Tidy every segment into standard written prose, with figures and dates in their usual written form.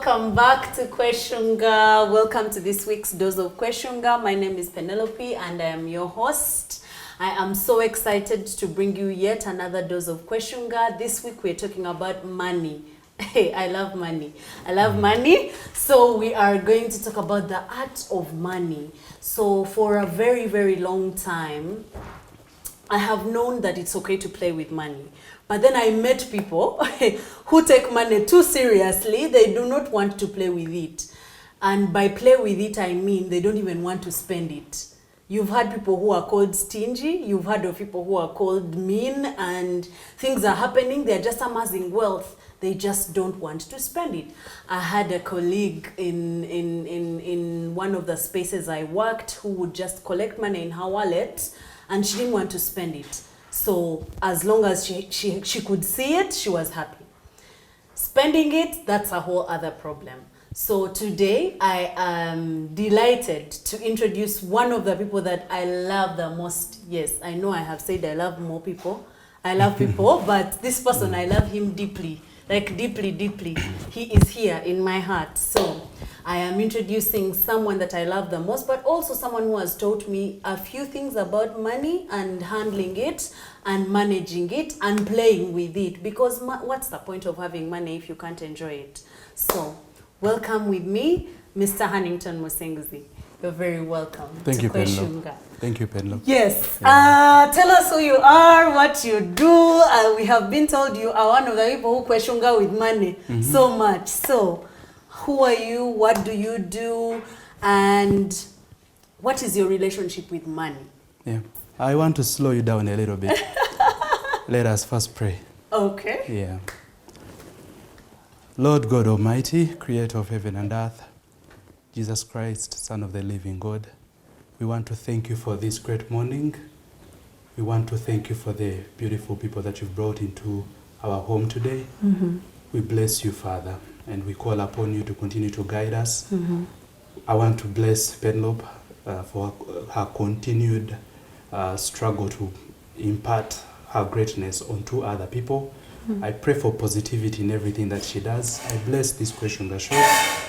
welcome back to Kweshunga. Welcome to this week's Dose of Kweshunga. My name is Penelope and I am your host. I am so excited to bring you yet another Dose of Kweshunga. This week we're talking about money. Hey, I love money. I love money. So we are going to talk about the art of money. So for a very, very long time, I have known that it's okay to play with money. But then I met people who take money too seriously. They do not want to play with it. And by play with it, I mean they don't even want to spend it. You've had people who are called stingy. You've heard of people who are called mean, and things are happening. They're just amassing wealth. They just don't want to spend it. I had a colleague in one of the spaces I worked who would just collect money in her wallet, and she didn't want to spend it. So as long as she could see it, she was happy. Spending it, that's a whole other problem. So today I am delighted to introduce one of the people that I love the most. Yes, I know I have said I love more people. I love people, but this person, I love him deeply. Like deeply, deeply. He is here in my heart. So I am introducing someone that I love the most, but also someone who has taught me a few things about money and handling it and managing it and playing with it. Because what's the point of having money if you can't enjoy it? So welcome with me, Mr. Hannington Musinguzi. You're very welcome. Thank to you, Kweshunga. Penlo. Thank you, Penlo. Yes. Tell us who you are, what you do. We have been told you are one of the people who Kweshunga with money so much. So, who are you? What do you do? And what is your relationship with money? Yeah. I want to slow you down a little bit. Let us first pray. Okay. Yeah. Lord God Almighty, creator of heaven and earth, Jesus Christ, Son of the living God, we want to thank you for this great morning. We want to thank you for the beautiful people that you've brought into our home today. We bless you, Father, and we call upon you to continue to guide us. I want to bless Penelope for her continued struggle to impart her greatness onto other people. I pray for positivity in everything that she does. I bless this Kweshunga show,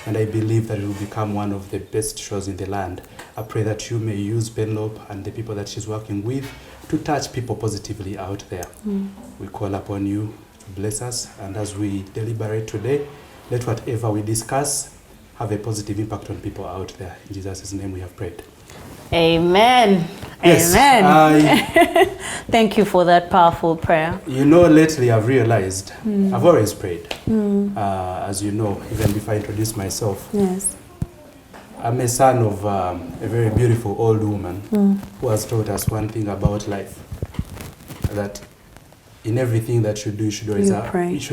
and I believe that it will become one of the best shows in the land. I pray that you may use Penelope and the people that she's working with to touch people positively out there. We call upon you to bless us, and as we deliberate today, let whatever we discuss have a positive impact on people out there. In Jesus' name we have prayed. Amen. Yes, Amen. Thank you for that powerful prayer. You know, lately I've realized I've always prayed. As you know, even before I introduce myself, Yes. I'm a son of a very beautiful old woman who has taught us one thing about life, that in everything that you do, you should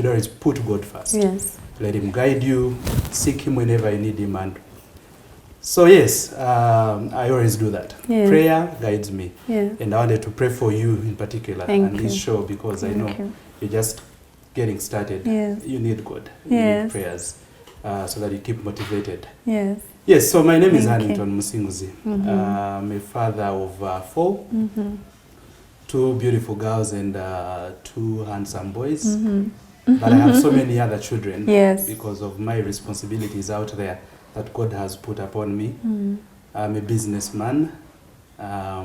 always put God first. Yes. Let him guide you, seek him whenever you need him. And so yes, I always do that. Yes. Prayer guides me. Yes. And I wanted to pray for you in particular Thank this you. show, because Thank I know you. you're just getting started. Yes. You need God. You Yes. need prayers so that you keep motivated. Yes. Yes, so my name is Thank you. Hannington Musinguzi. I'm a father of 4, 2 beautiful girls and 2 handsome boys. But I have so many other children Yes. because of my responsibilities out there that God has put upon me. I'm a businessman. I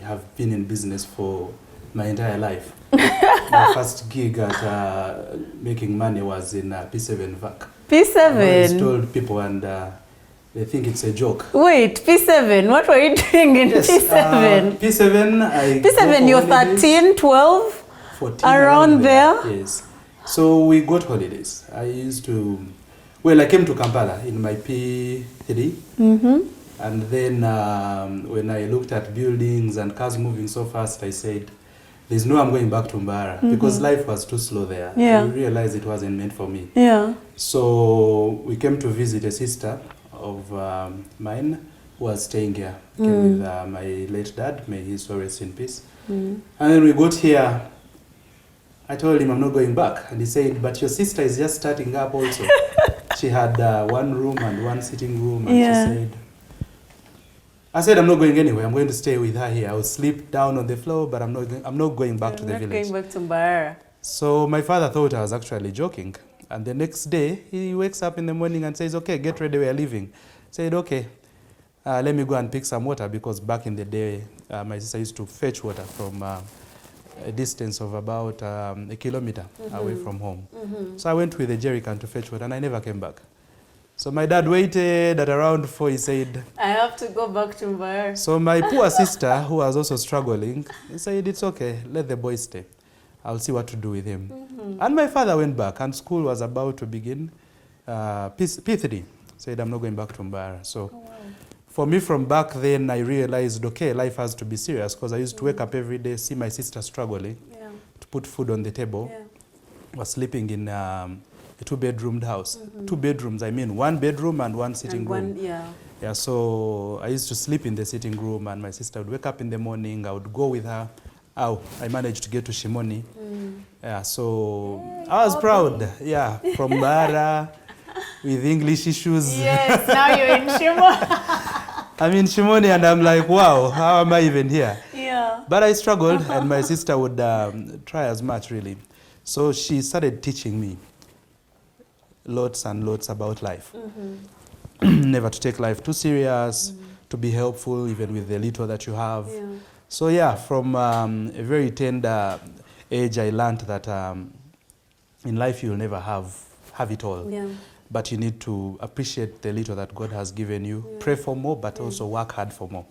have been in business for my entire life. My first gig at making money was in P7 VAC. P7. I always told people, and they think it's a joke. Wait, P7, what were you doing in P7? P7, P7, you're 13, 12? 14, around there? Yes. So we got holidays. I came to Kampala in my P3. And then when I looked at buildings and cars moving so fast, I said, there's no I'm going back to Mbara, because life was too slow there. Yeah. I realized it wasn't meant for me. Yeah. So we came to visit a sister of mine who was staying here. Came with my late dad, may his soul rest in peace. And then we got here. I told him I'm not going back, and he said, but your sister is just starting up also. She had 1 room and 1 sitting room, and I said I'm not going anywhere. I'm going to stay with her here. I'll sleep down on the floor, but I'm not going back to the village. Going back to Mbara. So my father thought I was actually joking, And the next day, he wakes up in the morning and says, okay, get ready, we are leaving. Said, okay, let me go and pick some water, because back in the day, my sister used to fetch water from a distance of about a kilometer away from home. So I went with a jerry can to fetch water, and I never came back. So my dad waited. At around 4, he said, I have to go back to Mbar. So my poor sister, who was also struggling, he said, it's okay, let the boy stay. I'll see what to do with him. And my father went back, and school was about to begin. P3 said, I'm not going back to Mbar. So for me, from back then, I realized, okay, life has to be serious, because I used to wake up every day, see my sister struggling to put food on the table. Was sleeping in a 2-bedroomed house. 2 bedrooms, I mean 1 bedroom and 1 sitting room. Yeah, so I used to sleep in the sitting room, and my sister would wake up in the morning. I would go with her. Oh, I managed to get to Shimoni. Yeah, so I was proud. Yeah, from Bara with English issues. Yes, now you're in Shimoni. I'm in Shimoni, and I'm like, wow, how am I even here? Yeah. But I struggled, and my sister would try as much, really. So she started teaching me lots and lots about life. Never to take life too serious, to be helpful even with the little that you have. So yeah, from a very tender age, I learned that in life you'll never have it all. But you need to appreciate the little that God has given you. Pray for more, but also work hard for more.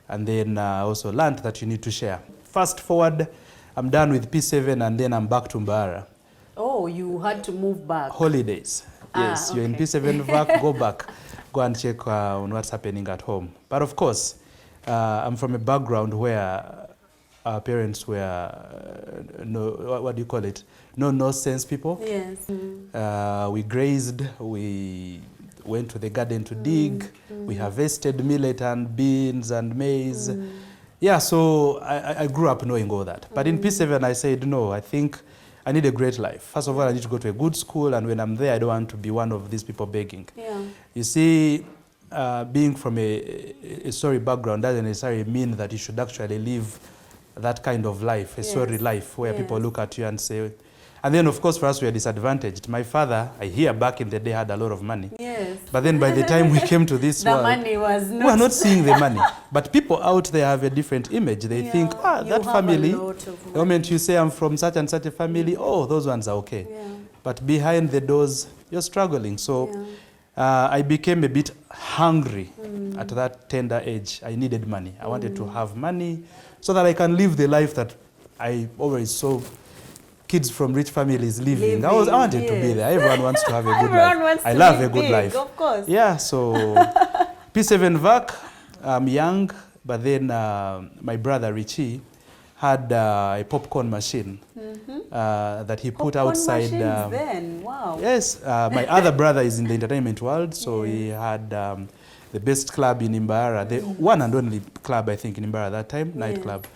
And then also learned that you need to share. Fast forward, I'm done with P7, and then I'm back to Mbara. Oh, you had to move back. Holidays. Yes, you're in P7 back, go back. Go and check on what's happening at home. But of course, I'm from a background where our parents were, what do you call it? No nonsense people. Yes. We grazed, we went to the garden to dig, we harvested millet and beans and maize. Yeah, so I grew up knowing all that. But in P7, I said, no, I think I need a great life. First of all, I need to go to a good school, and when I'm there, I don't want to be one of these people begging. You see, being from a sorry background doesn't necessarily mean that you should actually live that kind of life, a sorry life, where people look at you and say, and then of course for us we are disadvantaged. My father, I hear back in the day, had a lot of money. But then by the time we came to this world, money was not. We are not seeing the money. But people out there have a different image. They think, that family, the moment you say I'm from such and such a family, oh, those ones are okay. But behind the doors, you're struggling. So I became a bit hungry at that tender age. I needed money. I wanted to have money so that I can live the life that I always saw kids from rich families living. I wanted to be there. Everyone wants to have a good life. I love a good life. Of course. Yeah, so P7 VAC, I'm young, but then my brother Richie had a popcorn machine that he put outside. Then, wow. Yes, my other brother is in the entertainment world, so he had the best club in Imbara, the one and only club I think in Imbara at that time, nightclub.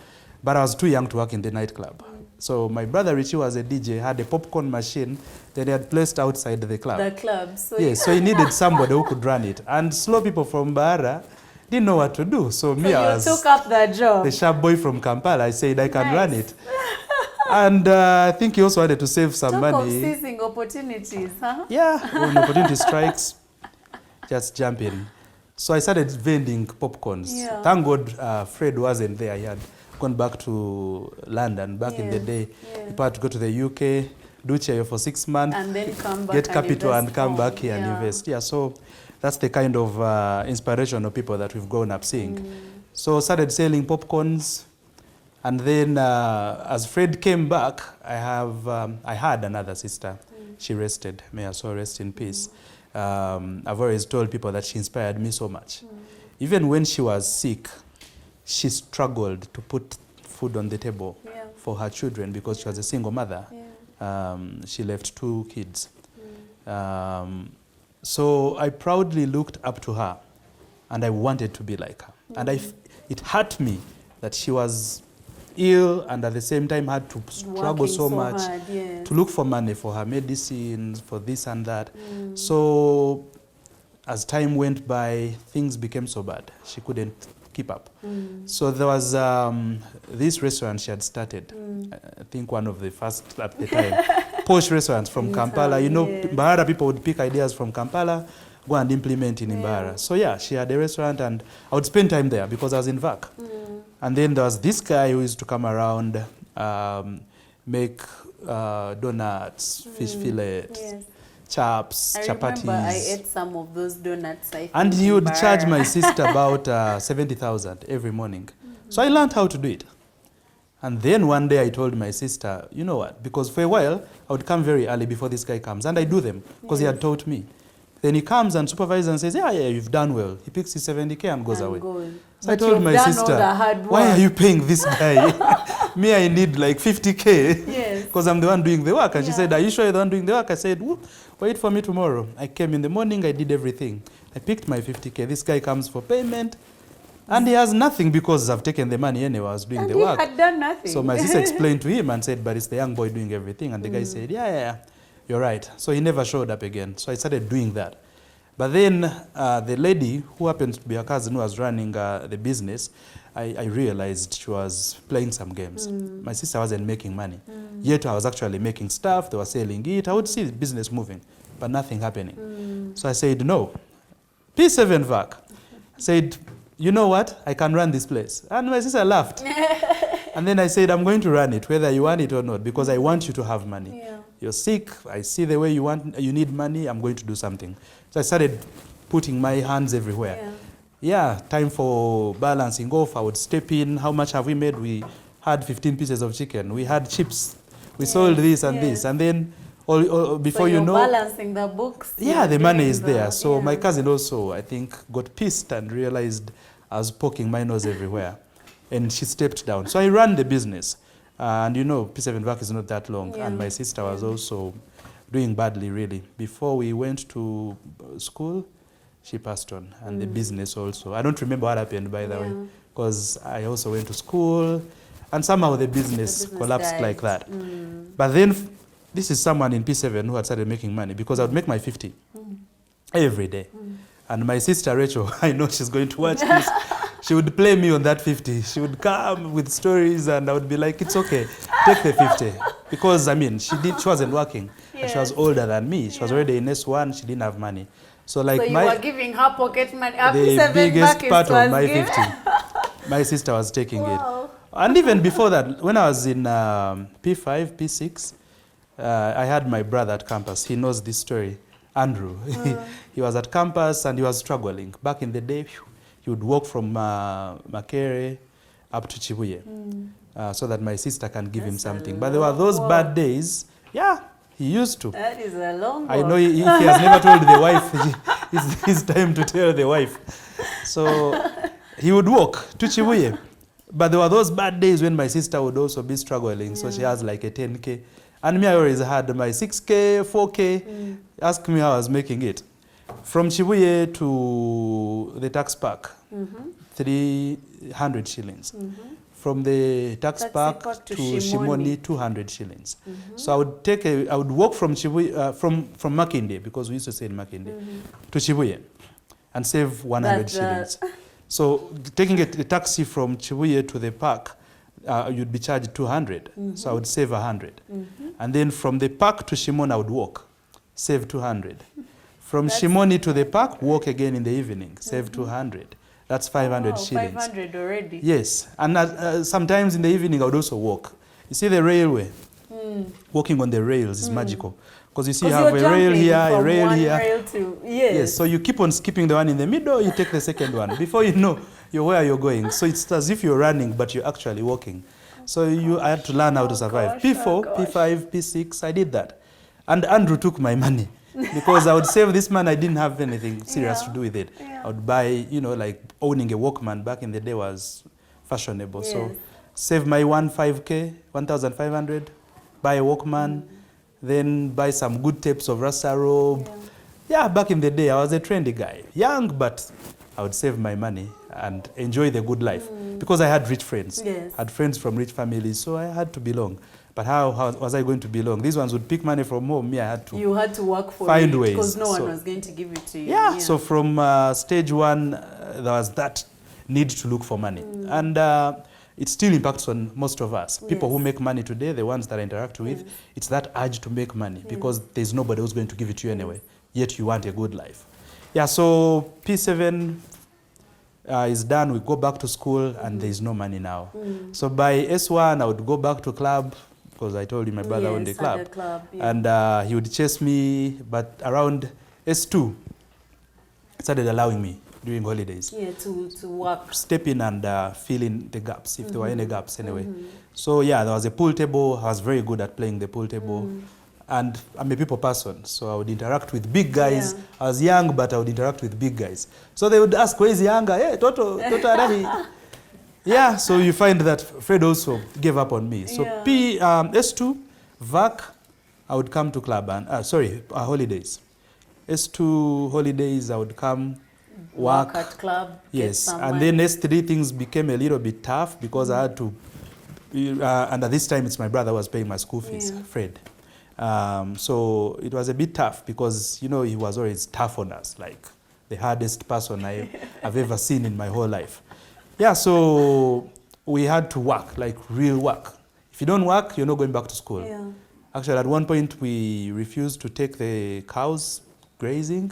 But I was too young to work in the nightclub. So my brother Richie was a DJ, had a popcorn machine that he had placed outside the club. The club. So yes, so he needed somebody who could run it. And slow people from Bara didn't know what to do. So me, I was took up that job. The sharp boy from Kampala. I said, I can run it. And I think he also wanted to save some money. Talk of seizing opportunities, huh? Yeah, when opportunity strikes, just jump in. So I started vending popcorns. Thank God Fred wasn't there. He had gone back to London back in the day. He had to go to the UK, do chair for 6 months, and then come back get capital and come back here and invest. Yeah, so that's the kind of inspirational people that we've grown up seeing. So started selling popcorns, and then as Fred came back, I had another sister. She rested. May her soul rest in peace. I've always told people that she inspired me so much. Even when she was sick, she struggled to put food on the table for her children because she was a single mother. She left 2 kids. So I proudly looked up to her, and I wanted to be like her. And it hurt me that she was ill and at the same time had to struggle so much hard, to look for money for her medicines, for this and that. So as time went by, things became so bad. She couldn't keep up. So there was this restaurant she had started. I think one of the first at the time. posh restaurants from In Kampala. town, You know, yes. Mbara people would pick ideas from Kampala, go and implement in Mbara. Yeah. So yeah, she had a restaurant and I would spend time there because I was in VAC. And then there was this guy who used to come around, make donuts, fish fillets, Yes. chaps, I chapatis. remember I ate some of those donuts. I And think, he in would Bara. charge my sister about 70,000 every morning. So I learned how to do it. And then one day I told my sister, you know what, because for a while I would come very early before this guy comes and I do them because he had taught me. Then he comes and supervises and says, yeah, you've done well. He picks his 70K and goes away. So I told my sister, why are you paying this guy? Me, I need like 50K Yes. because I'm the one doing the work. And she Yeah. said, are you sure you're the one doing the work? I said, wait for me tomorrow. I came in the morning, I did everything. I picked my 50K. This guy comes for payment. And he has nothing because I've taken the money anyway. I was doing the work. He had done nothing. So my sister explained to him and said, but it's the young boy doing everything. And the guy said, yeah, you're right. So he never showed up again. So I started doing that. But then the lady who happened to be a cousin who was running the business, I realized she was playing some games. My sister wasn't making money. Yet I was actually making stuff. They were selling it. I would see the business moving, but nothing happening. So I said, no. P7 VAC said, you know what? I can run this place. And my sister laughed. And then I said, I'm going to run it, whether you want it or not, because I want you to have money. Yeah. You're sick. I see the way you need money. I'm going to do something. So I started putting my hands everywhere. Yeah, time for balancing off. I would step in. How much have we made? We had 15 pieces of chicken. We had chips. We sold this and this. And then all before so you know, balancing the books. yeah, the money is there. So my cousin also, I think, got pissed and realized I was poking my nose everywhere. And she stepped down. So I ran the business. And you know, P7 VAC is not that long. And my sister was also doing badly, really. Before we went to school, she passed on. And the business also. I don't remember what happened, by the way. Because I also went to school. And somehow the business collapsed died. Like that. But then, this is someone in P7 who had started making money. Because I would make my 50 every day. And my sister, Rachel, I know she's going to watch this. She would play me on that 50. She would come with stories and I would be like, it's okay, take the 50. Because, I mean, she wasn't working. And she was older than me. She was already in S1, she didn't have money. So like you were giving her pocket money. The biggest part of my 50, my sister was taking it. And even before that, when I was in P5, P6, I had my brother at campus. He knows this story, Andrew. He was at campus and he was struggling. Back in the day, he would walk from Makere up to Chibuye so that my sister can give him something. But there were those bad days. Yeah, he used to. That is a long walk. I know if he has never told the wife, it's his time to tell the wife. So he would walk to Chibuye. But there were those bad days when my sister would also be struggling. So she has like a 10K. And me, I always had my 6K, 4K. Ask me how I was making it. From Chibuye to the tax park, 300 shillings. From the tax park to Shimoni, 200 shillings. So I would walk from Chibuye, from Makinde, because we used to say in Makinde, to Chibuye, and save 100 shillings. So taking a taxi from Chibuye to the park, you'd be charged 200. So I would save 100. And then from the park to Shimoni, I would walk, save 200. From Shimoni to the park, walk again in the evening, save 200. That's 500 shillings. 500 already. Yes. And sometimes in the evening, I would also walk. You see the railway? Walking on the rails is magical. Because you see, you have a rail here, a rail here. Rail to, yes. So you keep on skipping the one in the middle, you take the second one. Before you know, you're where you're going. So it's as if you're running, but you're actually walking. So I had to learn how to survive. P4, P5, P6, I did that. And Andrew took my money. Because I would save this man, I didn't have anything serious to do with it. I would buy, you know, like owning a Walkman back in the day was fashionable. So save my 1,500, buy a Walkman, then buy some good tapes of Rasta Robe. Yeah, back in the day, I was a trendy guy. Young, but I would save my money and enjoy the good life. Because I had rich friends. I had friends from rich families, so I had to belong. But how was I going to belong? These ones would pick money from home. Me, I had to. You had to work for find it ways. because no one was going to give it to you. Yeah. So from stage one, there was that need to look for money. And it still impacts on most of us. People Yes. who make money today, the ones that I interact with, Yes. it's that urge to make money because there's nobody who's going to give it to you anyway, yet you want a good life. Yeah, so P7 is done, we go back to school and there's no money now. So by S1, I would go back to club because I told you my brother owned the club. Had a club, And he would chase me, but around S2, he started allowing me during holidays. Yeah, to work. Step in and fill in the gaps, if there were any gaps anyway. So yeah, there was a pool table. I was very good at playing the pool table. And I'm a people person, so I would interact with big guys. Yeah. I was young, but I would interact with big guys. So they would ask, where is younger? Hey, Toto Arahi. Yeah, so you find that Fred also gave up on me. So Yeah. S2, VAC, I would come to club and, holidays. S2 holidays, I would come, work. At club. Yes, and then S3 things became a little bit tough because I had to, and at this time it's my brother who was paying my school fees, Fred. So it was a bit tough because, you know, he was always tough on us, like the hardest person I've ever seen in my whole life. Yeah, so we had to work, like real work. If you don't work, you're not going back to school. Yeah. Actually, at one point, we refused to take the cows grazing,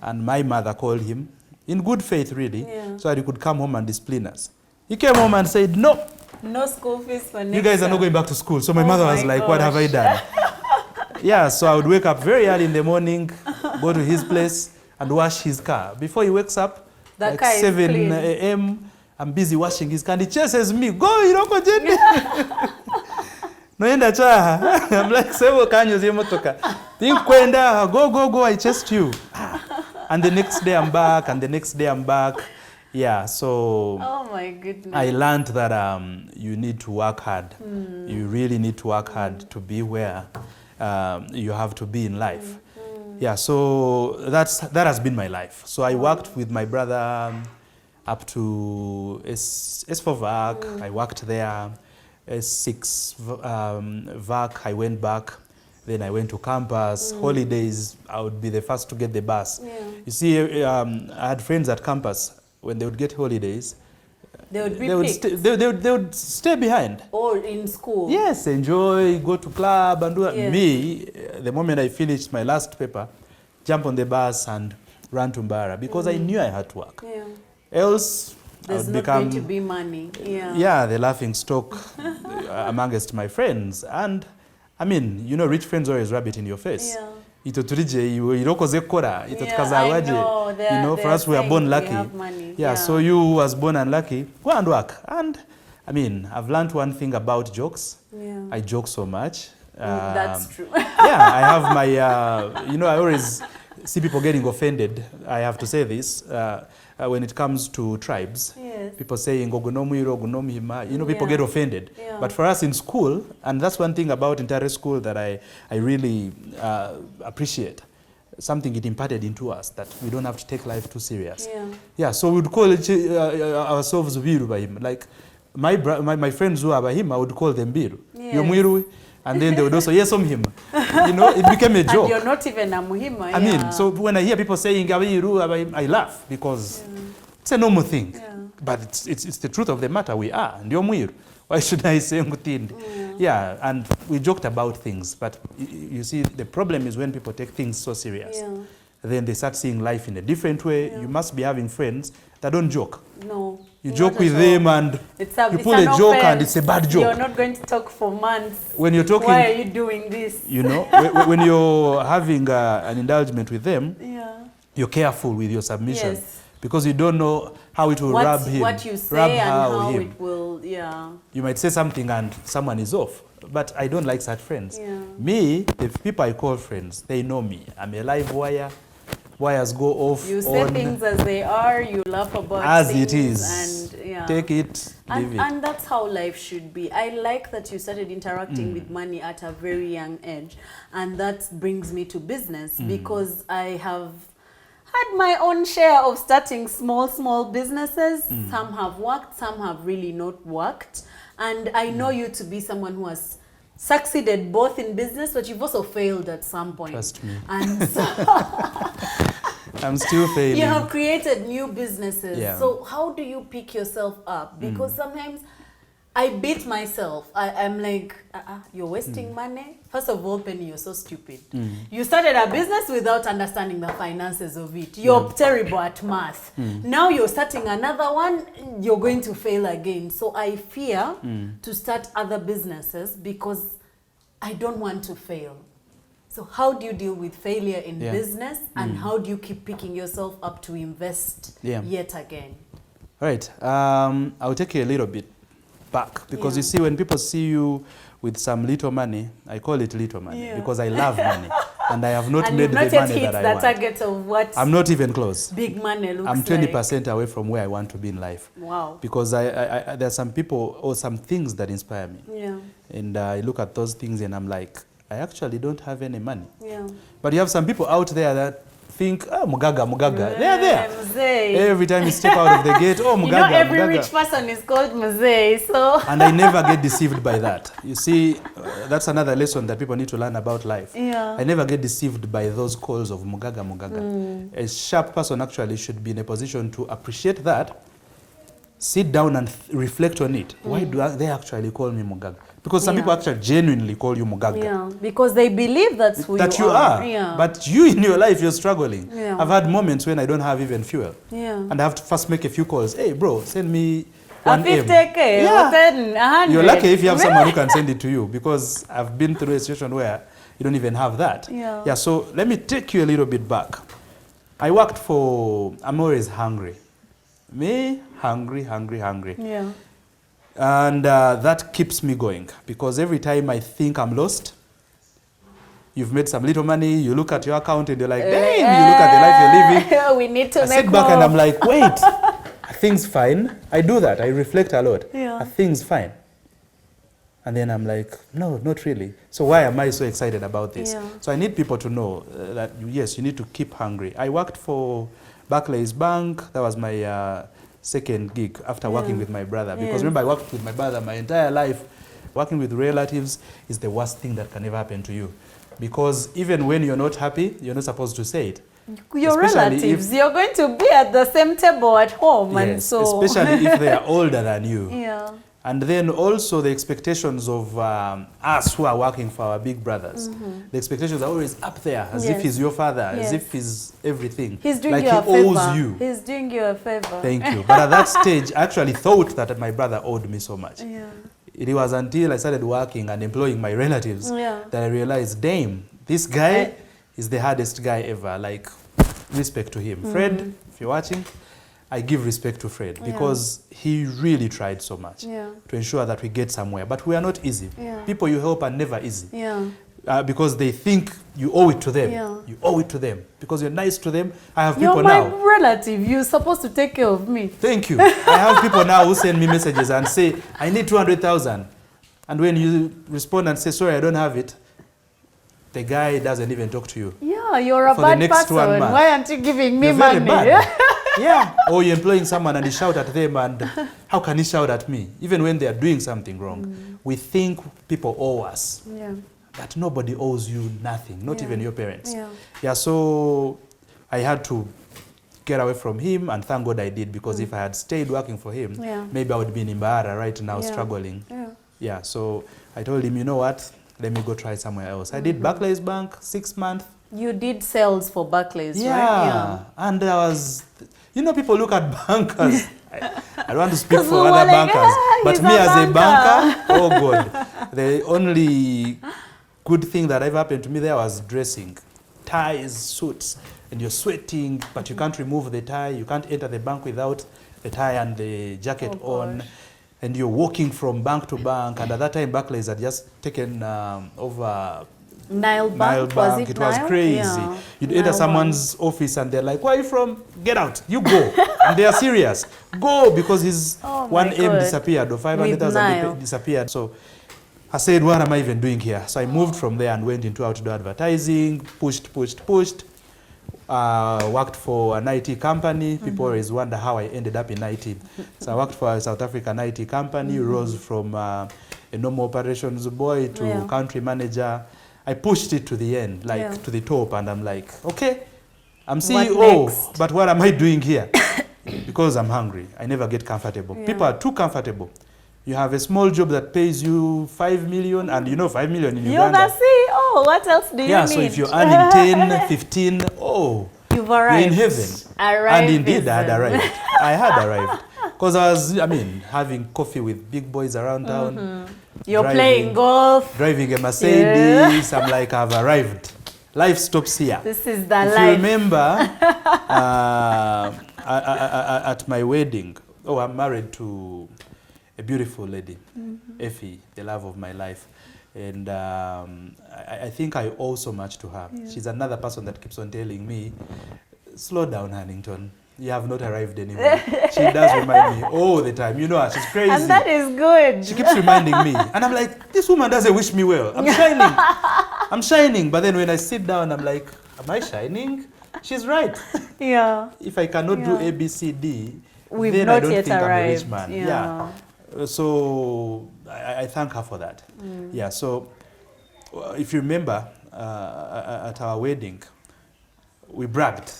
and my mother called him, in good faith, really, so that he could come home and discipline us. He came home and said, no, No school fees for next you guys are not going back to school. So my mother was like, what have I done? Yeah, so I would wake up very early in the morning, go to his place, and wash his car. Before he wakes up, That like car is 7 clean. a.m., I'm busy washing his car, and he chases me, go, Iroko Jenny. Noenda chaha. I'm like, several kanyos yemotoka. Think kwenda, go, I chased you. And the next day I'm back, and the next day I'm back. Yeah, so Oh my goodness. I learned that you need to work hard. You really need to work hard to be where you have to be in life. Yeah, so that has been my life. So I worked with my brother up to S4 VAC. I worked there. S6 VAC, I went back. Then I went to campus. Holidays, I would be the first to get the bus. Yeah. You see, I had friends at campus. When they would get holidays, They would be they would, picked. they would stay behind. Or in school. Yes, enjoy, go to club and do that. Yes. Me, the moment I finished my last paper, jump on the bus and run to Mbara because I knew I had to work. Yeah. Else, There's I would not become going to be money. Yeah. the laughing stock amongst my friends. And I mean, you know, rich friends always rub it in your face. Yeah. Ito turije irokoze kukora ito tukazawaje. You know, for us we are born lucky. Have money. Yeah, so you who was born unlucky, go and work. And I mean, I've learned one thing about jokes. Yeah. I joke so much. That's true. Yeah, I have my, you know, I always see people getting offended. I have to say this. When it comes to tribes, Yes. people saying, "Ogunomwiro, ogunomhima," you know, people Yeah. get offended. Yeah. But for us in school, and that's one thing about entire school that I really appreciate, something it imparted into us, that we don't have to take life too serious. Yeah. Yeah, so we would call ourselves Biru by him. Like my friends who are by him, I would call them Biru. Yes. Yomwiru. And then they would also, yes, him. You know, it became a joke. And you're not even a muhima. I mean, so when I hear people saying Abiru, I laugh because it's a normal thing. Yeah. But it's the truth of the matter. We are. Ndio mwiru. Why should I say ngutindi? Yeah, and we joked about things. But you see, the problem is when people take things so serious. Yeah. Then they start seeing life in a different way. Yeah. You must be having friends that don't joke. No. You not joke at with all. them and you pull a joke and it's a bad joke. You're not going to talk for months. When you're talking, Why are you doing this? you know, when you're having an indulgence with them, Yeah. you're careful with your submission. Yes. Because you don't know how it will rub him. What you rub say and how him. it will, yeah. You might say something and someone is off. But I don't like such friends. Yeah. Me, the people I call friends, they know me. I'm a live wire. Wires go off. You say things as they are, you laugh about as things. it is. And, yeah. Take it, leave it. And that's how life should be. I like that you started interacting with money at a very young age. And that brings me to business because I have had my own share of starting small businesses. Some have worked, some have really not worked. And I know you to be someone who has succeeded both in business, but you've also failed at some point. Trust me. And so I'm still failing. you have created new businesses. Yeah. So how do you pick yourself up? Because sometimes I beat myself. I'm like, you're wasting money. First of all, Penny, you're so stupid. You started a business without understanding the finances of it. You're terrible at math. Now you're starting another one, you're going to fail again. So I fear to start other businesses because I don't want to fail. So how do you deal with failure in business, and how do you keep picking yourself up to invest yet again? All right. I'll take you a little bit back, because you see, when people see you with some little money, I call it little money because I love money, and I have not made the money that I want. Target of what? I'm not even close. Big money looks I'm 20% away from where I want to be in life. Wow. Because there are some people or some things that inspire me. Yeah. And I look at those things and I'm like, I actually don't have any money. Yeah. But you have some people out there that think, oh, Mugaga. They're there. Mzee. Every time you step out of the gate, oh, Mugaga, you know, every Mugaga. rich person is called Mzee, so. And I never get deceived by that. You see, that's another lesson that people need to learn about life. Yeah. I never get deceived by those calls of Mugaga. A sharp person actually should be in a position to appreciate that, sit down and reflect on it. Why do they actually call me Mugaga? Because some people actually genuinely call you Mugaga. Yeah, because they believe that's who that you are. Yeah. But you in your life, you're struggling. Yeah. I've had moments when I don't have even fuel. Yeah. And I have to first make a few calls. Hey, bro, send me 1 M. 50K, 10, 100. You're lucky if you have someone who can send it to you, because I've been through a situation where you don't even have that. Yeah. So let me take you a little bit back. I'm always hungry. Hungry. Yeah. And that keeps me going, because every time I think I'm lost, you've made some little money, you look at your account and you're like, damn, you look at the life you're living. We need to I sit back and I'm like, wait, are things fine? I do that. I reflect a lot. Yeah. Are things fine? And then I'm like, no, not really. So why am I so excited about this? Yeah. So I need people to know that, yes, you need to keep hungry. I worked for Barclays Bank. That was my second gig after working with my brother. Because remember, I worked with my brother my entire life. Working with relatives is the worst thing that can ever happen to you. Because even when you're not happy, you're not supposed to say it. Your relatives, you're going to be at the same table at home. Yes, and so especially if they are older than you. Yeah. And then also the expectations of us who are working for our big brothers. The expectations are always up there, as if he's your father, as if he's everything. He's doing like you a he favor. owes you. He's doing you a favor. Thank you. But at that stage, I actually thought that my brother owed me so much. Yeah. It was until I started working and employing my relatives that I realized, damn, this guy is the hardest guy ever. Like, respect to him. Fred, if you're watching, I give respect to Fred because he really tried so much to ensure that we get somewhere. But we are not easy. People you help are never easy. Because they think you owe it to them. You owe it to them. Because you're nice to them. I have people now. You're my relative. You're supposed to take care of me. Thank you. I have people now who send me messages and say, I need 200,000. And when you respond and say, sorry, I don't have it, the guy doesn't even talk to you. Yeah, you're a bad person. Why aren't you giving me money? Yeah. Or you're employing someone and you shout at them, and how can he shout at me? Even when they are doing something wrong. We think people owe us. But nobody owes you nothing, not even your parents. So I had to get away from him, and thank God I did, because if I had stayed working for him, maybe I would be in Imbara right now struggling. So I told him, you know what? Let me go try somewhere else. I did Barclays Bank, 6 months. You did sales for Barclays, right? Yeah. And I was, people look at bankers. I don't want to speak for other bankers, but me as a banker, oh God, the only good thing that ever happened to me there was dressing. Ties, suits, and you're sweating, but you can't remove the tie. You can't enter the bank without the tie and the jacket on. And you're walking from bank to bank. And at that time, Barclays had just taken over Nile Bank. It was crazy. You'd enter someone's office and they're like, where are you from? Get out. You go. And they are serious. Go, because his 1 M disappeared, or 500,000 disappeared. So I said, what am I even doing here? So I moved from there and went into outdoor advertising, pushed. Worked for an IT company. People always wonder how I ended up in IT. So I worked for a South African IT company, rose from a normal operations boy to country manager. I pushed it to the end, to the top, and I'm like, okay, I'm CEO, but what am I doing here? Because I'm hungry. I never get comfortable. People are too comfortable. You have a small job that pays you 5 million, and you know 5 million in You're Uganda. the CEO. What else do you need? Yeah, so if you're earning 10, 15, oh, you've arrived. you're in heaven. And indeed, I had arrived. I had arrived. Because I mean, having coffee with big boys around town. You're playing golf. Driving a Mercedes. I'm like, I've arrived. Life stops here. This is the if life. You remember, at my wedding, I'm married to a beautiful lady, Effie, the love of my life. And I think I owe so much to her. Yeah. She's another person that keeps on telling me, slow down, Hannington. You have not arrived anymore. She does remind me all the time. You know her, she's crazy. And that is good. She keeps reminding me. And I'm like, this woman doesn't wish me well. I'm shining. I'm shining. But then when I sit down, I'm like, am I shining? She's right. Yeah. If I cannot do A, B, C, D, we've then not I don't yet think arrived. I'm a rich man. Yeah. So I thank her for that. Yeah. So if you remember, at our wedding, we bragged.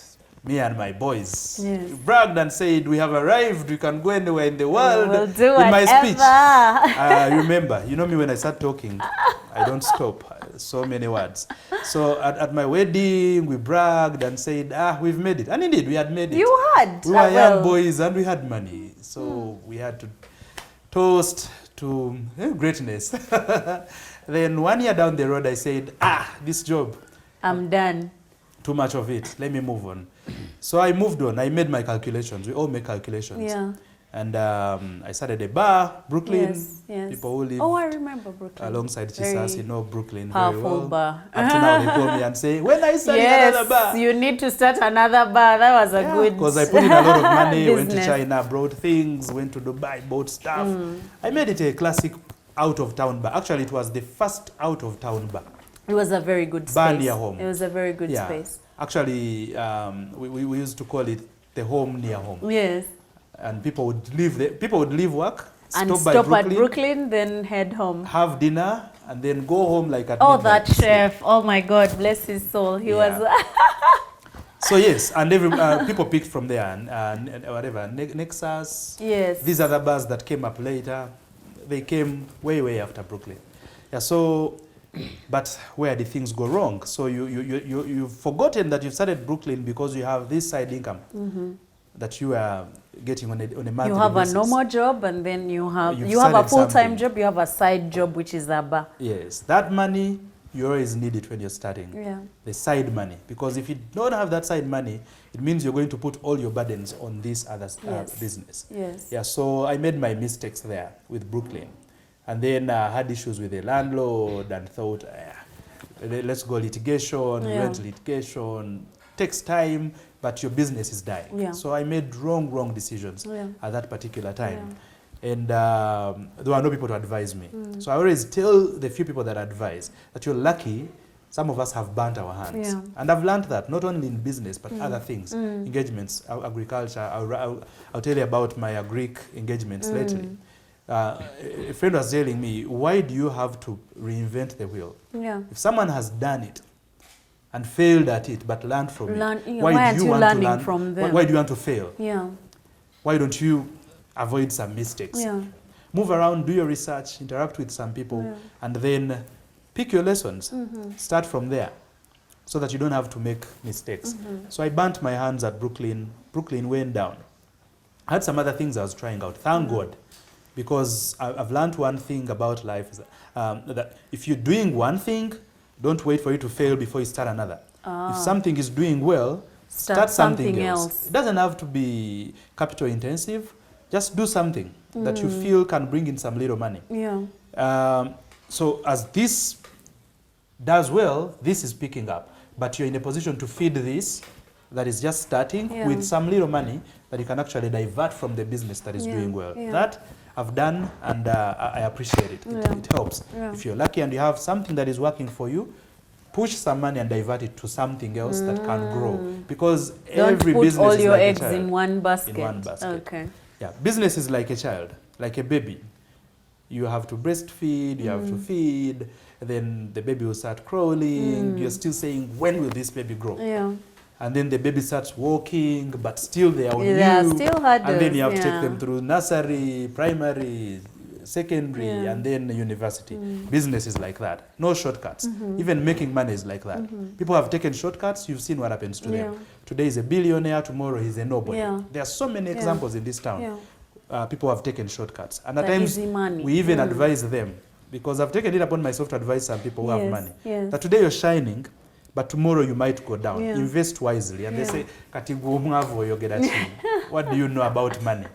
Me and my boys. Yes. We bragged and said, we have arrived, we can go anywhere in the world. We'll do in my whatever. speech. Remember, you know me when I start talking, I don't stop. So many words. So at my wedding, we bragged and said, we've made it. And indeed, we had made it. You had. We were young boys and we had money. So we had to toast to greatness. Then 1 year down the road, I said, this job. I'm done. Too much of it. Let me move on. So I moved on. I made my calculations. We all make calculations. Yeah. And I started a bar, Brooklyn. Yes, yes. People who live I remember Brooklyn. alongside Jesus, you know Brooklyn powerful very well. Bar. Up to now they call me and say, when I start another bar. You need to start another bar. That was a good because I put in a lot of money, went to China, brought things, went to Dubai, bought stuff. I made it a classic out-of-town bar. Actually, it was the first out-of-town bar. It was a very good space. Bar near home. It was a very good space. Actually, we used to call it the home near home. Yes. And people would leave work, and stop at Brooklyn, then head home. Have dinner, and then go home like at midnight. That chef. Oh my God, bless his soul. He was... So yes, and people picked from there, and whatever, Nexus. Yes. These other bars that came up later, they came way, way after Brooklyn. Yeah, so... But where did things go wrong? So you've forgotten that you've started Brooklyn because you have this side income that you are getting on a monthly basis. You have a normal job, and then you have a full-time job. You have a side job, which is a bar. Yes, that money you always need it when you're starting. Yeah. The side money, because if you don't have that side money, it means you're going to put all your burdens on this other business. Yes. Yeah. So I made my mistakes there with Brooklyn. And then had issues with the landlord and thought, let's go litigation, rent litigation, takes time, but your business is dying. Yeah. So I made wrong decisions at that particular time. Yeah. And there were no people to advise me. So I always tell the few people that advise that you're lucky. Some of us have burnt our hands. Yeah. And I've learned that, not only in business, but other things, engagements, agriculture. I'll tell you about my agric engagements lately. A friend was telling me, why do you have to reinvent the wheel? Yeah. If someone has done it and failed at it but learned from it, why do you want to learn from them? Why do you want to fail? Yeah. Why don't you avoid some mistakes? Yeah. Move around, do your research, interact with some people, and then pick your lessons. Start from there so that you don't have to make mistakes. So I burnt my hands at Brooklyn. Brooklyn went down. I had some other things I was trying out. Thank God. Because I've learned one thing about life, is that if you're doing one thing, don't wait for it to fail before you start another. If something is doing well, start something else. It doesn't have to be capital intensive. Just do something that you feel can bring in some little money. Yeah. So as this does well, this is picking up. But you're in a position to feed this that is just starting with some little money that you can actually divert from the business that is doing well. That I've done, and I appreciate it. It helps. If you're lucky and you have something that is working for you, push some money and divert it to something else that can grow. Because every business is like a child. Don't put all your eggs in one basket. In one basket. Okay. Yeah, business is like a child, like a baby. You have to breastfeed, you have to feed, then the baby will start crawling. You're still saying, when will this baby grow? Yeah. And then the baby starts walking, but still they are on you. Still hard. And then you have to take them through nursery, primary, secondary, Yeah. and then university. Business is like that. No shortcuts. Even making money is like that. People have taken shortcuts. You've seen what happens to them. Today is a billionaire. Tomorrow he's a nobody. Yeah. There are so many examples in this town. Yeah. People have taken shortcuts. And at The times, easy money. we even advise them, because I've taken it upon myself to advise some people who have money, that today you're shining, but tomorrow you might go down. Yeah. Invest wisely. And they say, "Kati gumwavo yogera chini." What do you know about money?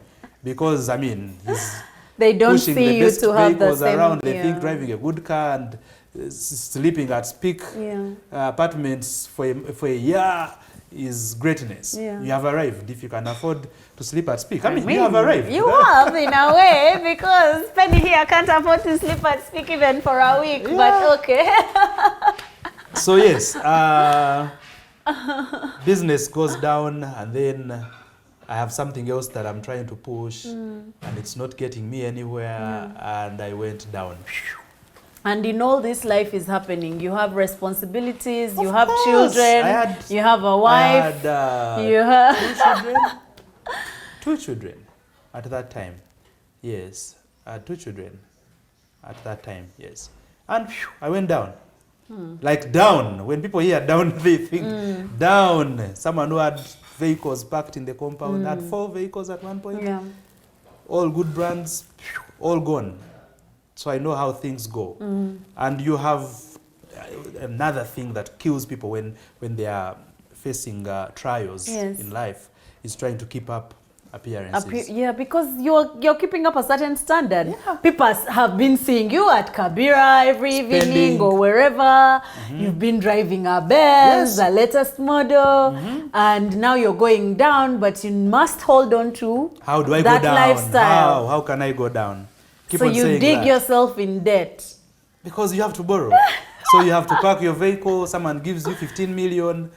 Because, I mean, they don't pushing see the you best to have the vehicles same. around. They think driving a good car and sleeping at peak apartments for a year is greatness. Yeah. You have arrived if you can afford to sleep at peak. I mean, you have arrived. You have, in a way, because Penny here can't afford to sleep at peak even for a week. But okay. So yes, business goes down, and then I have something else that I'm trying to push, and it's not getting me anywhere, and I went down. And in all this, life is happening. You have responsibilities, you Of have course. children, you have a wife, you have two children. Two children at that time. Yes, two children at that time. Yes, and I went down. Like down. When people hear down, they think down. Someone who had vehicles parked in the compound had 4 vehicles at one point. Yeah. All good brands, all gone. So I know how things go. And you have another thing that kills people when they are facing trials in life is trying to keep up appearances. Yeah, because you're keeping up a certain standard. Yeah. People have been seeing you at Kabira every evening or wherever. You've been driving a Benz, the latest model, and now you're going down, but you must hold on to how do I that go down? lifestyle. How can I go down? Keep so on you saying dig that. yourself in debt. Because you have to borrow. So you have to park your vehicle. Someone gives you 15 million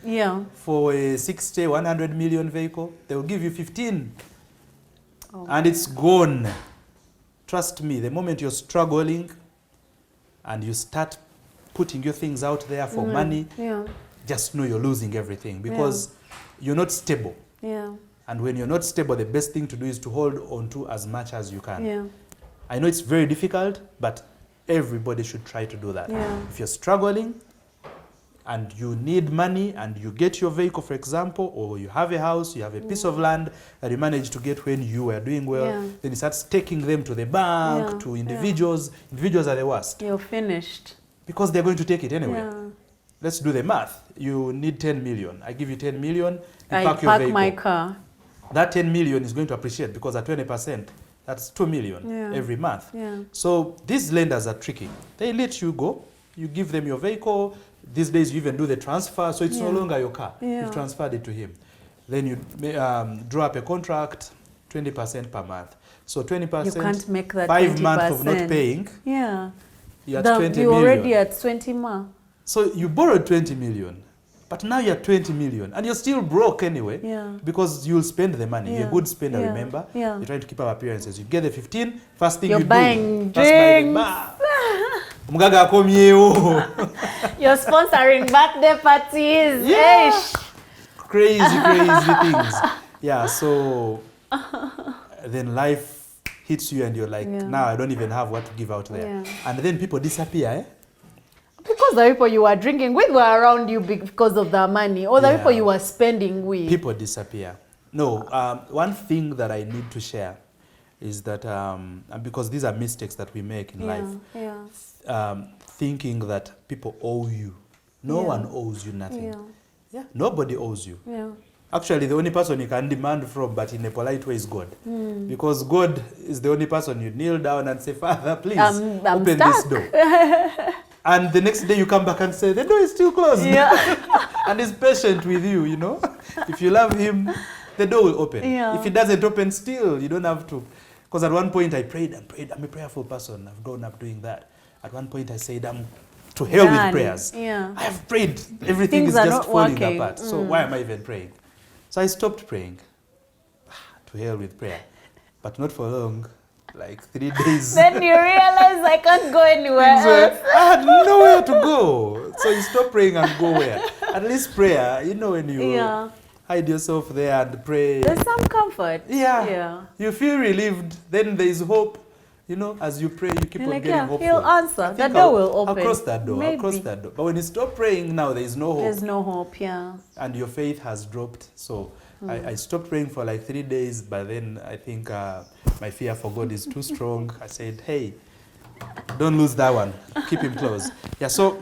for a 60, 100 million vehicle. They will give you 15. And it's gone. Trust me, the moment you're struggling and you start putting your things out there for money, just know you're losing everything because you're not stable. And when you're not stable, the best thing to do is to hold on to as much as you can. I know it's very difficult, but everybody should try to do that. If you're struggling and you need money and you get your vehicle, for example, or you have a house, you have a piece of land that you managed to get when you were doing well, then you start taking them to the bank, to individuals. Individuals are the worst. You're finished. Because they're going to take it anyway. Let's do the math. You need 10 million. I give you 10 million, you park your vehicle. My car. That 10 million is going to appreciate because at 20%, that's 2 million every month. So these lenders are tricky. They let you go. You give them your vehicle. These days you even do the transfer, so it's no longer your car. You've transferred it to him. Then you draw up a contract, 20% per month. So 20%, you can't make that 5 months of not paying. You're at 20 you're million. already at 20 million. So you borrowed 20 million, but now you're 20 million, and you're still broke anyway, because you'll spend the money. You're a good spender, remember? You're trying to keep up appearances. You get the 15, first thing you're you do. Buying drinks. You're sponsoring birthday parties. Crazy things. Yeah, so then life hits you and you're like, now I don't even have what to give out there. And then people disappear, Because the people you were drinking with were around you because of the money, or the people you were spending with. People disappear. No, one thing that I need to share is that, because these are mistakes that we make in life, thinking that people owe you. No one owes you nothing. Nobody owes you. Actually, the only person you can demand from, but in a polite way, is God. Because God is the only person you kneel down and say, Father, please open this door. And the next day you come back and say, the door is still closed. And he's patient with you, you know. If you love him, the door will open. If it doesn't open still, you don't have to. Because at one point I prayed and prayed. I'm a prayerful person. I've grown up doing that. At one point I said, I'm to hell with prayers. I have prayed. Everything is just falling apart. So why am I even praying? So I stopped praying. To hell with prayer. But not for long. Like 3 days. Then you realize I can't go anywhere else. I had nowhere to go. So you stop praying and go where? At least prayer, you know, when you hide yourself there and pray. There's some comfort. You feel relieved. Then there is hope. You know, as you pray, you keep You're on like, getting yeah, hopeful. he'll answer. I The think door will I'll open. cross that door. I'll cross Maybe. that door. But when you stop praying now, there is no hope. There's no hope, yeah. And your faith has dropped. So I stopped praying for like 3 days, but then I think my fear for God is too strong. I said, hey, don't lose that one. Keep him close. Yeah, so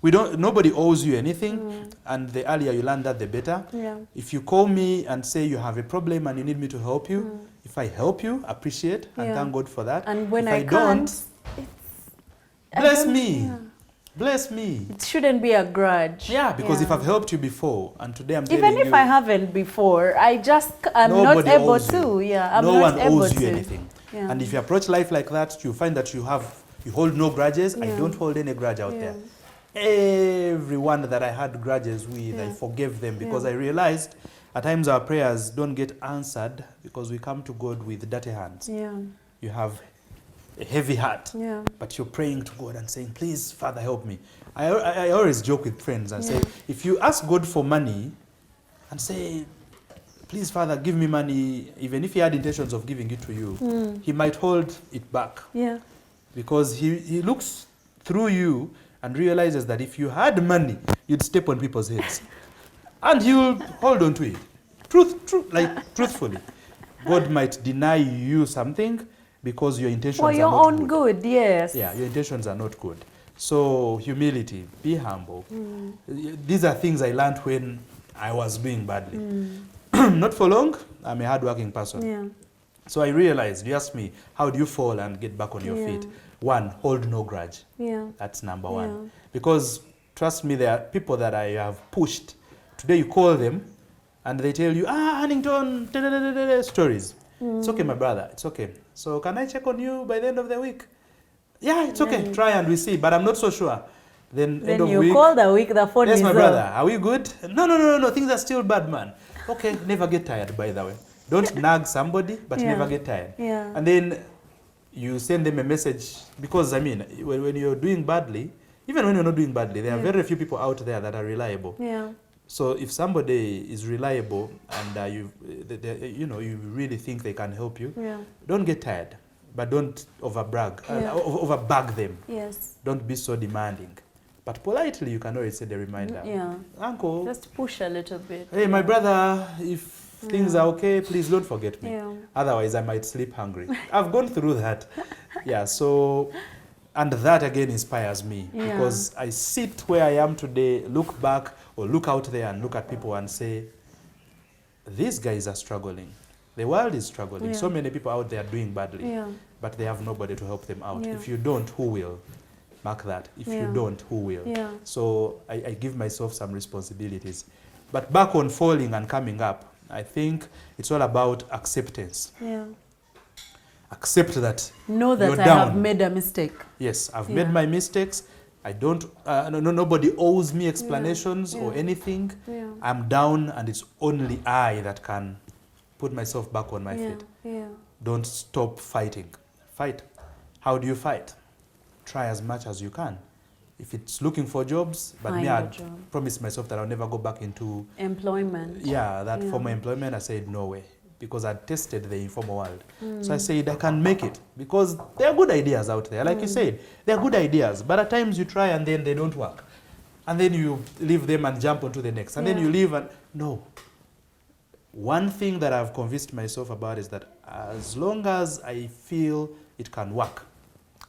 nobody owes you anything, and the earlier you learn that, the better. Yeah. If you call me and say you have a problem and you need me to help you, if I help you, appreciate and Yeah. thank God for that. And when if I can't, bless me. Yeah. Bless me. It shouldn't be a grudge. Yeah, because if Yeah. I've helped you before, and today I'm telling Even you, if I haven't before, I'm not nobody able owes to. you. Yeah, I'm no not one able owes to. you anything. Yeah. And if you approach life like that, you find that you hold no grudges. I Yeah. don't hold any grudge out Yeah. there. Everyone that I had grudges with, I Yeah. forgave them because Yeah. I realized at times our prayers don't get answered because we come to God with dirty hands. Yeah. You have a heavy heart, Yeah. but you're praying to God and saying, please, Father, help me. I always joke with friends and say, if you ask God for money and say, please, Father, give me money, even if he had intentions of giving it to you, he might hold it back. Yeah. Because he looks through you and realizes that if you had money, you'd step on people's heads. And he'll hold on to it. Truthfully. God might deny you something because your intentions For are your not own good, yes. Yeah, your intentions are not good. So humility, be humble. These are things I learned when I was doing badly. Not for long, I'm a hardworking person. Yeah. So I realized, you asked me, how do you fall and get back on your Yeah. feet? One, hold no grudge. Yeah. That's number Yeah. one. Because trust me, there are people that I have pushed. Today you call them and they tell you, Hannington, stories. It's okay, my brother, it's okay. So can I check on you by the end of the week? Yeah, it's okay, try and we see, but I'm not so sure. Then end of you week, call the week, the phone yes, is my off. brother, are we good? No, things are still bad, man. Okay, never get tired, by the way. Don't nag somebody, but Yeah. never get tired. Yeah. And then you send them a message, because, I mean, when you're doing badly, even when you're not doing badly, there are very few people out there that are reliable. Yeah. So if somebody is reliable and you really think they can help you, Yeah. don't get tired, but don't overbag them. Yes. Don't be so demanding. But politely, you can always send a reminder. Yeah. Uncle, Just push a little bit. hey, my brother, if things are okay, please don't forget me. Yeah. Otherwise, I might sleep hungry. I've gone through that. Yeah, so, and that again inspires me Yeah. because I sit where I am today, look back or look out there and look at people and say, these guys are struggling. The world is struggling. Yeah. So many people out there doing badly, Yeah. but they have nobody to help them out. Yeah. If you don't, who will? Mark that. If Yeah. you don't, who will? Yeah. So I give myself some responsibilities. But back on falling and coming up, I think it's all about acceptance. Yeah. Accept that Know that you're I down. have made a mistake. Yes, I've Yeah. made my mistakes. I don't, nobody owes me explanations or Yeah. anything. Yeah. I'm down and it's only I that can put myself back on my Yeah. feet. Yeah. Don't stop fighting. Fight. How do you fight? Try as much as you can. If it's looking for jobs, but Find me, a I job. promised myself that I'll never go back into Employment. that Yeah. formal employment. I said no way because I tested the informal world. So I said I can make it because there are good ideas out there. Like you said, there are good ideas, but at times you try and then they don't work. And then you leave them and jump onto the next. And then Yeah. you leave and no. One thing that I've convinced myself about is that as long as I feel it can work,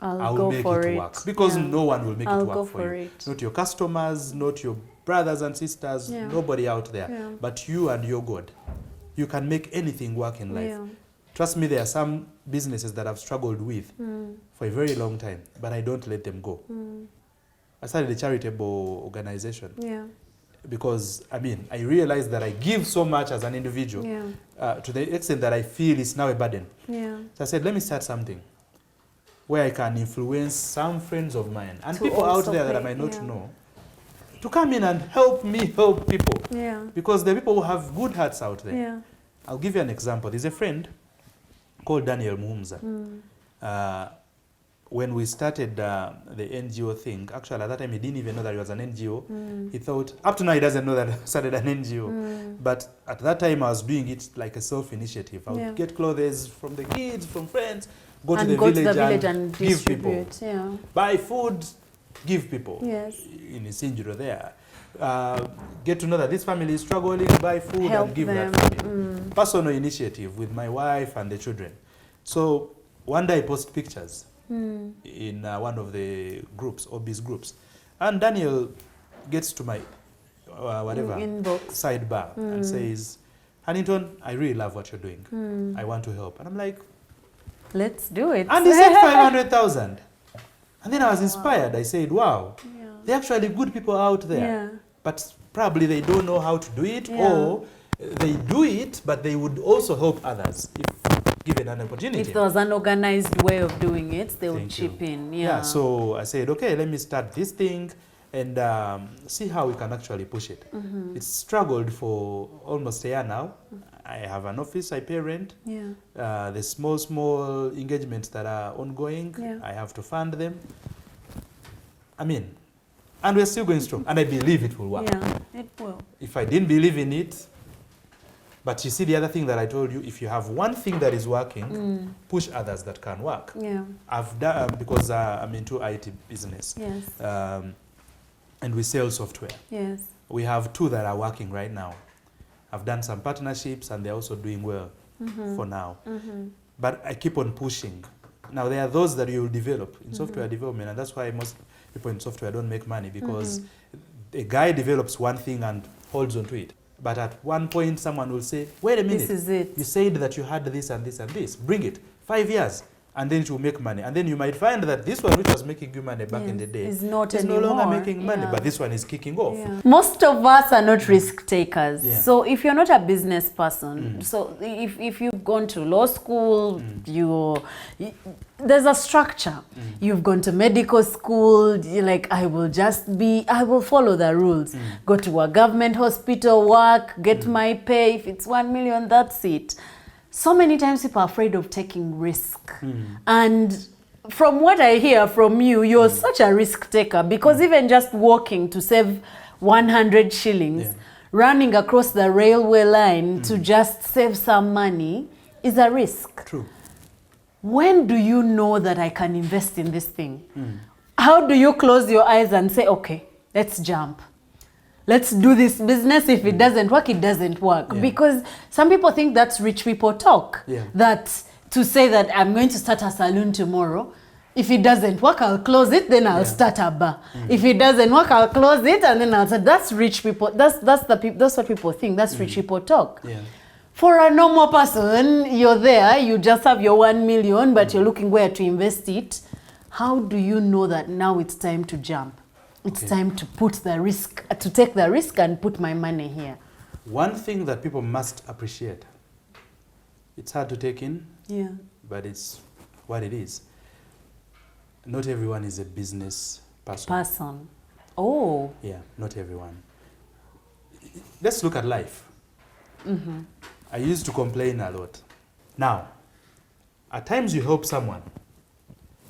I'll will go make for it it. work because Yeah. no one will make I'll it work go for for you. it. Not your customers, not your brothers and sisters, Yeah. nobody out there, Yeah. but you and your God. You can make anything work in life. Yeah. Trust me, there are some businesses that I've struggled with for a very long time, but I don't let them go. I started a charitable organization Yeah. because, I realized that I give so much as an individual Yeah. to the extent that I feel it's now a burden. Yeah. So I said, let me start something where I can influence some friends of mine and To people out also there that I pay, might not yeah. know to come in and help me help people. Yeah. Because there are people who have good hearts out there. Yeah. I'll give you an example. There's a friend called Daniel Muhumza. When we started the NGO thing, actually at that time he didn't even know that it was an NGO. He thought, up to now he doesn't know that I started an NGO. But at that time I was doing it like a self-initiative. I would Yeah. get clothes from the kids, from friends, Go to the village and give people. distribute. Yeah. Buy food, give people. Yes. In Isinjiro there. Get to know that this family is struggling, buy food Help and give them. that family. Personal initiative with my wife and the children. So one day I post pictures in one of the groups, obese groups. And Daniel gets to my Inbox. sidebar and says, Hannington, I really love what you're doing. I want to help. And I'm like, let's do it. and he said 500,000. And then I was inspired. I said, wow, they're actually good people out there. Yeah. But probably they don't know how to do it, Yeah. or they do it, but they would also help others if given an opportunity. If there was an organized way of doing it, they would Thank chip you. in. Yeah, so I said, okay, let me start this thing and see how we can actually push it. It's struggled for almost a year now. I have an office, I pay rent. Yeah. The small engagements that are ongoing, Yeah. I have to fund them. I mean, and we're still going strong, and I believe it will work. Yeah, it will. If I didn't believe in it, but you see the other thing that I told you, if you have one thing that is working, push others that can work. Yeah. I've done, because I'm into IT business, Yes. and we sell software. Yes. We have 2 that are working right now. I've done some partnerships and they're also doing well for now. But I keep on pushing. Now there are those that you will develop in software development, and that's why most people in software don't make money, because a guy develops one thing and holds on to it. But at one point someone will say, wait a minute, This is it. you said that you had this and this and this. Bring it. 5 years. And then it will make money. And then you might find that this one which was making you money back in the day is not no anymore. longer making money, Yeah. but this one is kicking off. Yeah. Most of us are not risk takers. Yeah. So if you're not a business person, so if you've gone to law school, there's a structure. You've gone to medical school, you're like, I will follow the rules. Go to a government hospital, work, get my pay. If it's 1 million, that's it. So many times people are afraid of taking risk. And from what I hear from you, you're such a risk taker, because even just walking to save 100 shillings, running across the railway line to just save some money is a risk. True. When do you know that I can invest in this thing? How do you close your eyes and say, okay, let's jump? Let's do this business. If it doesn't work, it doesn't work. Yeah. Because some people think that's rich people talk. Yeah. That to say that I'm going to start a salon tomorrow. If it doesn't work, I'll close it, then I'll start a bar. If it doesn't work, I'll close it, and then I'll say, that's rich people. That's what people think. That's rich people talk. Yeah. For a normal person, you're there, you just have your 1 million, but you're looking where to invest it. How do you know that now it's time to jump? It's time to take the risk and put my money here. One thing that people must appreciate, it's hard to take in, but it's what it is. Not everyone is a business person. Oh. Yeah, not everyone. Let's look at life. I used to complain a lot. Now, at times you help someone.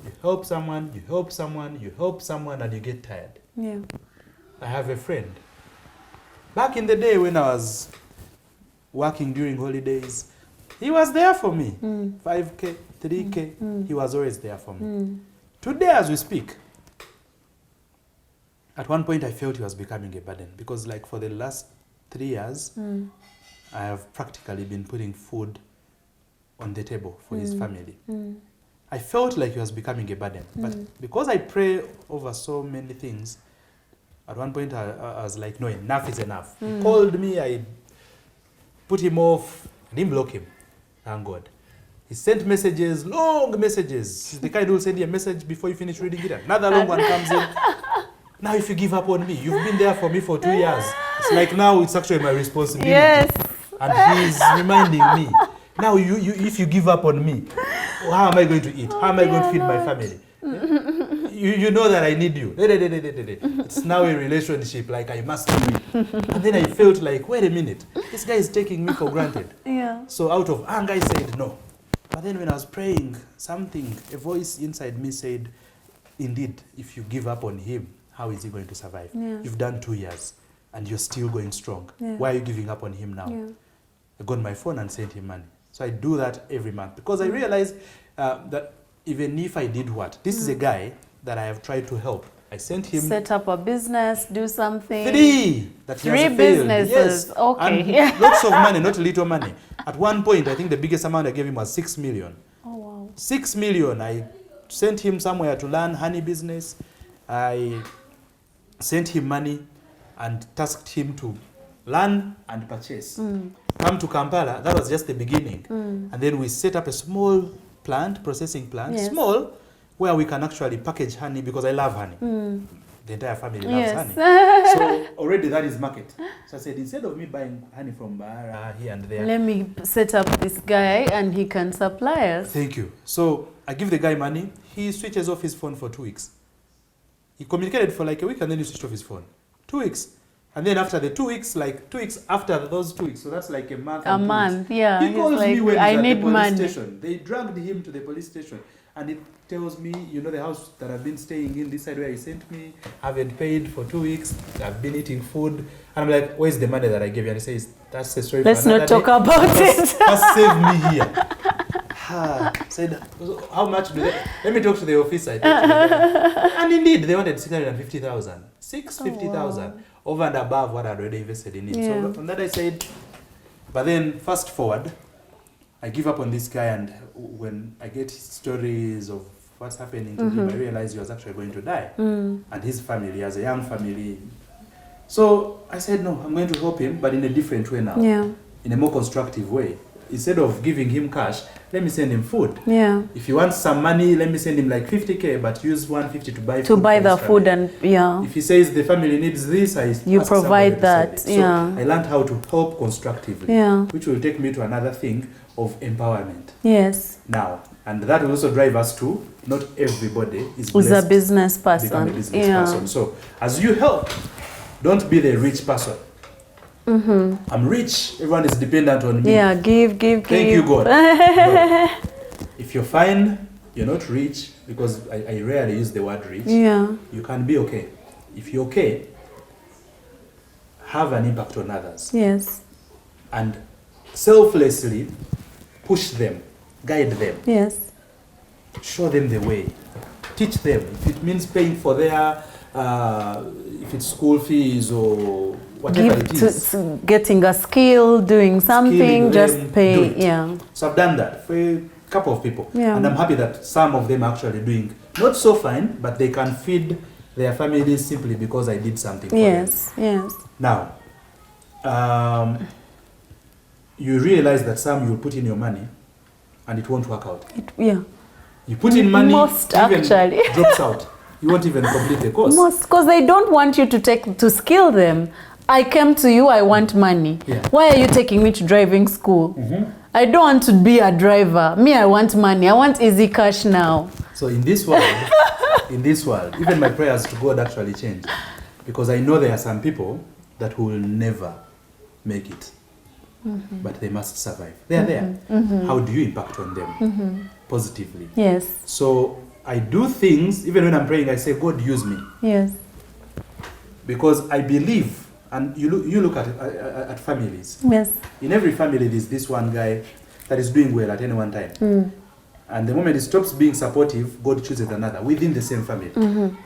You help someone, you help someone, you help someone, and you get tired. Yeah. I have a friend. Back in the day when I was working during holidays, he was there for me. 5K, 3K, he was always there for me. Today as we speak, at one point I felt he was becoming a burden, because like for the last 3 years, I have practically been putting food on the table for his family. I felt like he was becoming a burden, but because I pray over so many things, at one point I was like, no, enough is enough. He called me, I put him off, I didn't block him, thank God. He sent messages, long messages. He's the kind who will send you a message before you finish reading it. Another long one comes in. Now if you give up on me, you've been there for me for 2 years. It's like now it's actually my responsibility. Yes. And he's reminding me, now if you give up on me, how am I going to eat? How am I going to feed my family? You know that I need you. It's now a relationship, like I must do it. And then I felt like, wait a minute, this guy is taking me for granted. Yeah. So out of anger, I said no. But then when I was praying, a voice inside me said, indeed, if you give up on him, how is he going to survive? Yeah. You've done 2 years and you're still going strong. Yeah. Why are you giving up on him now? Yeah. I got my phone and sent him money. So I do that every month, because I realized that even if I did what? This is a guy that I have tried to help. I sent him Set up a business, do something. 3 that he Three has failed. businesses. Yes. Okay. And lots of money, not little money. At one point, I think the biggest amount I gave him was 6 million. Oh, wow. 6 million. I sent him somewhere to learn honey business. I sent him money and tasked him to learn and purchase. Come to Kampala, that was just the beginning. And then we set up a small plant, processing plant, Yes. small, where we can actually package honey because I love honey. The entire family loves Yes. honey. So already that is market. So I said, instead of me buying honey from Bahara here and there. Let me set up this guy and he can supply us. Thank you. So I give the guy money. He switches off his phone for 2 weeks. He communicated for like a week and then he switched off his phone. 2 weeks. And then after the 2 weeks, like 2 weeks after those 2 weeks, so that's like a month. A month, yeah. He He's calls like, me when I he's at need the police money. station. They dragged him to the police station. And it tells me, you know, the house that I've been staying in, this side where he sent me, haven't paid for 2 weeks, I've been eating food. And I'm like, where's the money that I gave you? And he says, that's a story Let's for another not talk day. about it. Just save me here. Said, how much do they? Let me talk to the officer. I talked to the guy. And indeed, they wanted 650,000. 650,000 over and above what I'd already invested in it. Yeah. So from that I said, but then fast forward, I give up on this guy, and when I get stories of what's happening to him, I realize he was actually going to die. And his family, he has a young family. So I said, no, I'm going to help him, but in a different way now. Yeah. In a more constructive way. Instead of giving him cash, let me send him food. Yeah. If he wants some money, let me send him like 50K, but use 150 to buy food. To buy for the his food family. and, yeah. If he says the family needs this, You ask provide somebody to that, send it. yeah. So I learned how to help constructively, Yeah. which will take me to another thing of empowerment Yes. now. And that will also drive us to not everybody is Who's a blessed business to become a person. business Yeah. person. So as you help, don't be the rich person. I'm rich, everyone is dependent on me. Yeah, give. Thank you, God. No. If you're fine, you're not rich, because I rarely use the word rich. Yeah. You can be okay. If you're okay, have an impact on others. Yes. And selflessly push them, guide them, Yes. show them the way, teach them. If it means paying for their, if it's school fees or whatever it is. To getting a skill, doing something, Skilling just them, do pay. it. Yeah. So I've done that for a couple of people. Yeah. And I'm happy that some of them are actually doing not so fine, but they can feed their families simply because I did something for them. Yes. Yes. Now, you realize that some you put in your money and it won't work out. Yeah. You put in money, Most even actually. drops out. You won't even complete the course. Most, because they don't want you to skill them. I came to you, I want money. Yeah. Why are you taking me to driving school? I don't want to be a driver. Me, I want money. I want easy cash now. So in this world, even my prayers to God actually change, because I know there are some people that will never make it, but they must survive. They are there. How do you impact on them positively? Yes. So I do things, even when I'm praying, I say, God, use me. Yes. Because I believe, and you look at families. Yes. In every family, there's this one guy that is doing well at any one time. And the moment he stops being supportive, God chooses another within the same family.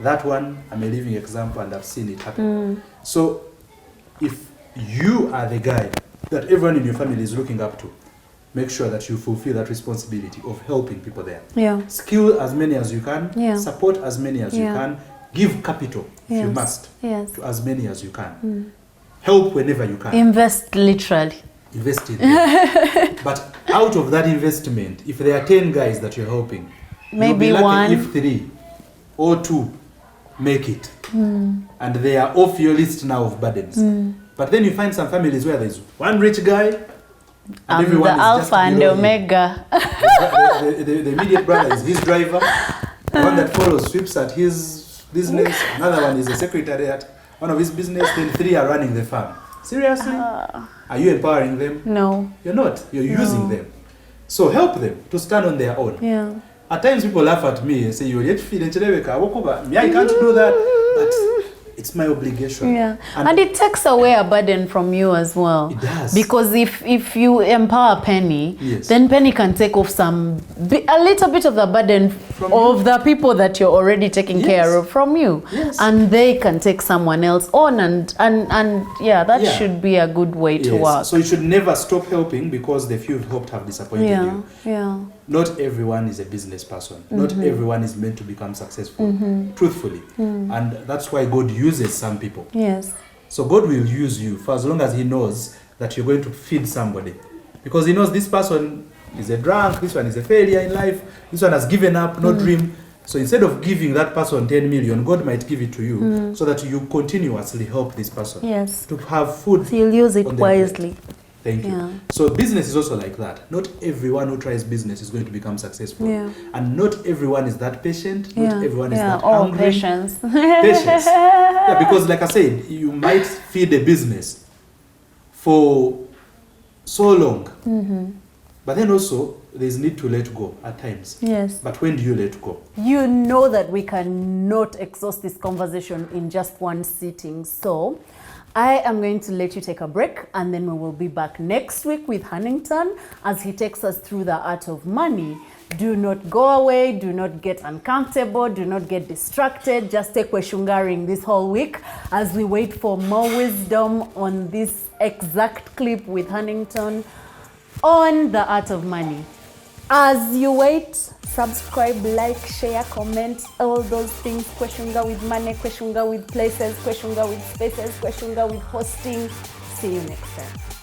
That one, I'm a living example, and I've seen it happen. So if you are the guy that everyone in your family is looking up to, make sure that you fulfill that responsibility of helping people there. Yeah. Skill as many as you can, Yeah. support as many as you Yeah. can, give capital if you Yes. must Yes. to as many as you can. Help whenever you can. Invest literally. Invest in them. But out of that investment, if there are 10 guys that you're helping, you'll Maybe be lucky one. if 3 or 2 make it. And they are off your list now of burdens. But then you find some families where there's one rich guy, and I'm the everyone is just alpha and the below him. omega. The immediate brother is his driver. The one that follows sweeps at his business. Another one is a secretary at one of his business. Then 3 are running the farm. Seriously? Are you empowering them? No. You're not. You're using them. So help them to stand on their own. Yeah. At times people laugh at me and say, "You're yet feeling me, I can't do that." But It's my obligation. Yeah, and it takes away a burden from you as well. It does. Because if you empower Penny, Yes. then Penny can take off a little bit of the burden From of you. the people that you're already taking Yes. care of from you. Yes. And they can take someone else on, and yeah, that should be a good way to Yes. work. So you should never stop helping because the few you've helped have disappointed you. Yeah. Not everyone is a business person. Not everyone is meant to become successful, truthfully. And that's why God uses some people. Yes. So God will use you for as long as he knows that you're going to feed somebody. Because he knows this person is a drunk, this one is a failure in life, this one has given up, no dream. So instead of giving that person 10 million, God might give it to you so that you continuously help this person Yes. to have food. So you'll use it on their plate. wisely. Thank you. Yeah. So business is also like that. Not everyone who tries business is going to become successful. Yeah. And not everyone is that patient. Not everyone is that oh, hungry. patience. Patience. Yeah, because like I said, you might feed a business for so long. But then also, there's need to let go at times. Yes. But when do you let go? You know that we cannot exhaust this conversation in just one sitting. So I am going to let you take a break, and then we will be back next week with Hannington as he takes us through the art of money. Do not go away. Do not get uncomfortable. Do not get distracted. Just take Kweshungaring this whole week as we wait for more wisdom on this exact clip with Hannington on the art of money. As you wait, subscribe, like, share, comment, all those things. Kweshunga with money, Kweshunga with places, Kweshunga with spaces, Kweshunga with hosting. See you next time.